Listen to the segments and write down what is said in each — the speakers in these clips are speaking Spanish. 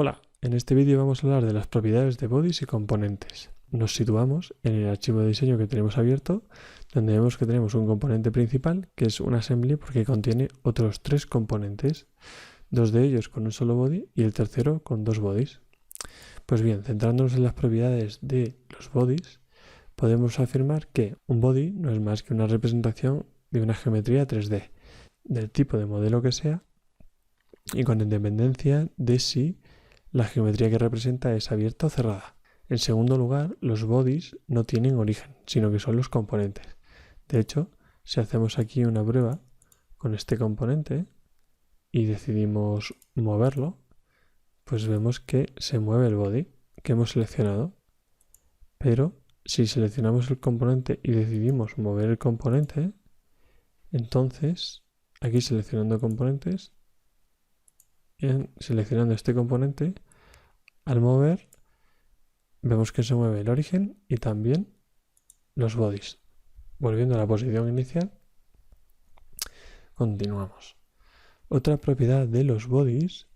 Hola, en este vídeo vamos a hablar de las propiedades de bodies y componentes. Nos situamos en el archivo de diseño que tenemos abierto, donde vemos que tenemos un componente principal, que es un assembly porque contiene otros 3 componentes, 2 de ellos con un solo body y el tercero con 2 bodies. Pues bien, centrándonos en las propiedades de los bodies, podemos afirmar que un body no es más que una representación de una geometría 3D, del tipo de modelo que sea, y con independencia de si la geometría que representa es abierta o cerrada. En segundo lugar, los bodies no tienen origen, sino que son los componentes. De hecho, si hacemos aquí una prueba con este componente y decidimos moverlo, pues vemos que se mueve el body que hemos seleccionado. Pero si seleccionamos el componente y decidimos mover el componente, entonces aquí seleccionando componentes, seleccionando este componente, al mover vemos que se mueve el origen y también los bodies. Volviendo a la posición inicial, continuamos. Otra propiedad de los bodies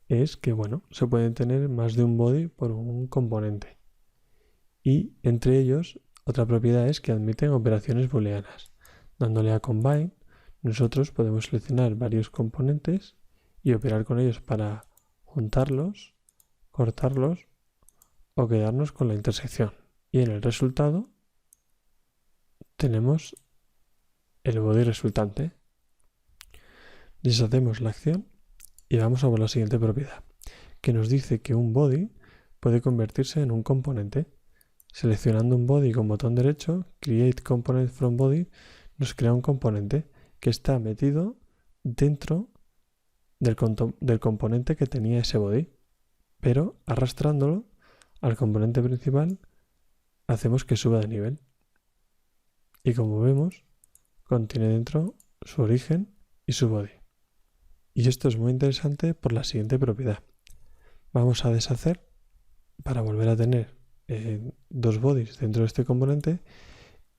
es que, se pueden tener más de un body por un componente. Y entre ellos, otra propiedad es que admiten operaciones booleanas. Dándole a Combine, nosotros podemos seleccionar varios componentes y operar con ellos para juntarlos, cortarlos o quedarnos con la intersección. Y en el resultado tenemos el body resultante. Deshacemos la acción y vamos a por la siguiente propiedad, que nos dice que un body puede convertirse en un componente. Seleccionando un body con botón derecho, Create Component from Body, nos crea un componente que está metido dentro del componente que tenía ese body, pero arrastrándolo al componente principal hacemos que suba de nivel. Y como vemos, contiene dentro su origen y su body. Y esto es muy interesante por la siguiente propiedad. Vamos a deshacer para volver a tener 2 bodies dentro de este componente,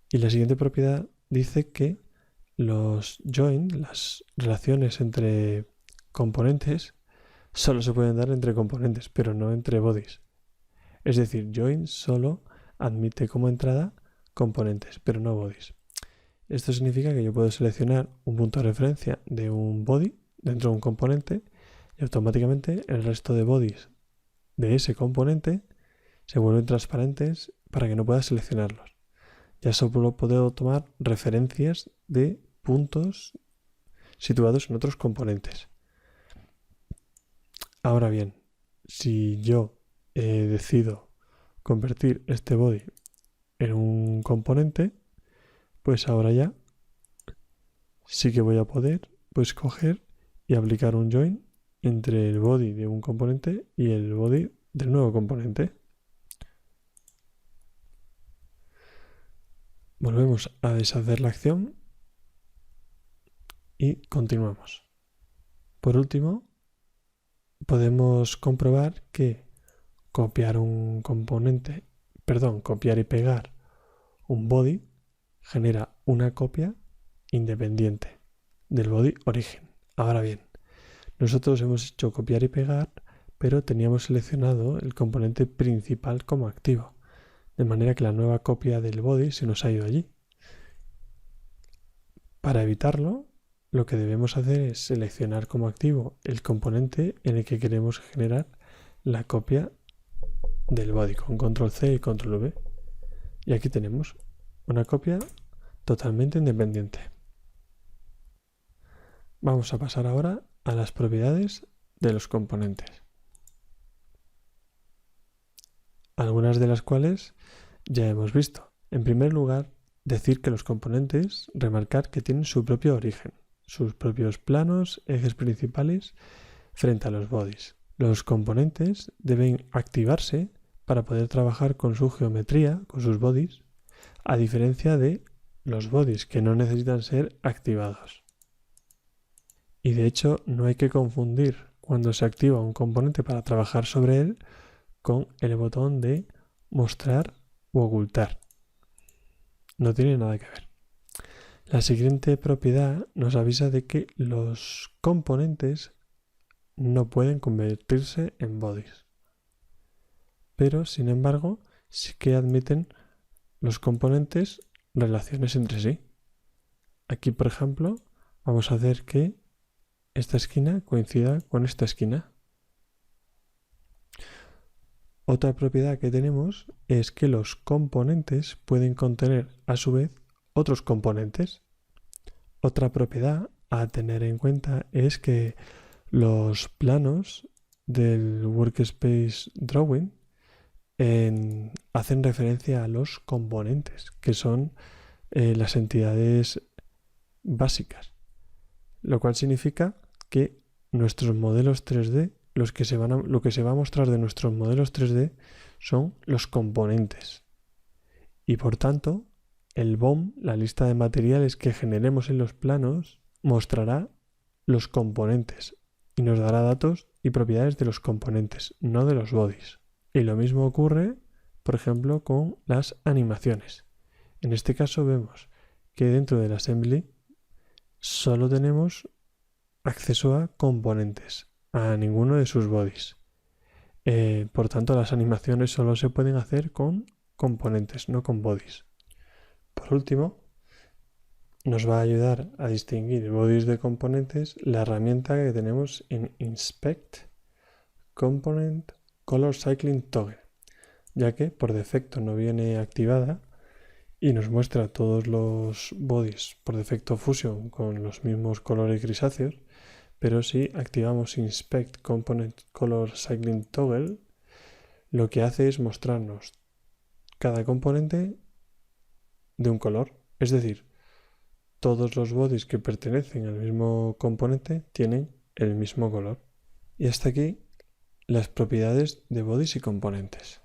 y la siguiente propiedad dice que los join, las relaciones entre componentes, solo se pueden dar entre componentes, pero no entre bodies. Es decir, join solo admite como entrada componentes, pero no bodies. Esto significa que yo puedo seleccionar un punto de referencia de un body dentro de un componente y automáticamente el resto de bodies de ese componente se vuelven transparentes para que no pueda seleccionarlos. Ya solo puedo tomar referencias de puntos situados en otros componentes. Ahora bien, si yo decido convertir este body en un componente, pues ahora ya sí que voy a poder coger y aplicar un join entre el body de un componente y el body del nuevo componente. Volvemos a deshacer la acción y continuamos. Por último, podemos comprobar que copiar y pegar un body genera una copia independiente del body origen. Ahora bien, nosotros hemos hecho copiar y pegar, pero teníamos seleccionado el componente principal como activo, de manera que la nueva copia del body se nos ha ido allí. Para evitarlo, lo que debemos hacer es seleccionar como activo el componente en el que queremos generar la copia del body con control C y control V. Y aquí tenemos una copia totalmente independiente. Vamos a pasar ahora a las propiedades de los componentes, algunas de las cuales ya hemos visto. En primer lugar, decir que los componentes, remarcar que tienen su propio origen, sus propios planos, ejes principales frente a los bodies. Los componentes deben activarse para poder trabajar con su geometría, con sus bodies, a diferencia de los bodies que no necesitan ser activados. Y de hecho no hay que confundir cuando se activa un componente para trabajar sobre él con el botón de mostrar u ocultar. No tiene nada que ver. La siguiente propiedad nos avisa de que los componentes no pueden convertirse en bodies. Pero, sin embargo, sí que admiten los componentes relaciones entre sí. Aquí, por ejemplo, vamos a hacer que esta esquina coincida con esta esquina. Otra propiedad que tenemos es que los componentes pueden contener a su vez otros componentes. Otra propiedad a tener en cuenta es que los planos del Workspace Drawing hacen referencia a los componentes, que son las entidades básicas, lo cual significa que nuestros modelos 3D, lo que se va a mostrar de nuestros modelos 3D son los componentes. Y por tanto, el BOM, la lista de materiales que generemos en los planos, mostrará los componentes y nos dará datos y propiedades de los componentes, no de los bodies. Y lo mismo ocurre, por ejemplo, con las animaciones. En este caso vemos que dentro del assembly solo tenemos acceso a componentes, a ninguno de sus bodies. Por tanto, las animaciones solo se pueden hacer con componentes, no con bodies. Por último, nos va a ayudar a distinguir bodies de componentes la herramienta que tenemos en Inspect Component Color Cycling Toggle, ya que por defecto no viene activada y nos muestra todos los bodies por defecto Fusion con los mismos colores grisáceos, pero si activamos Inspect Component Color Cycling Toggle, lo que hace es mostrarnos cada componente de un color, es decir, todos los bodies que pertenecen al mismo componente tienen el mismo color. Y hasta aquí las propiedades de bodies y componentes.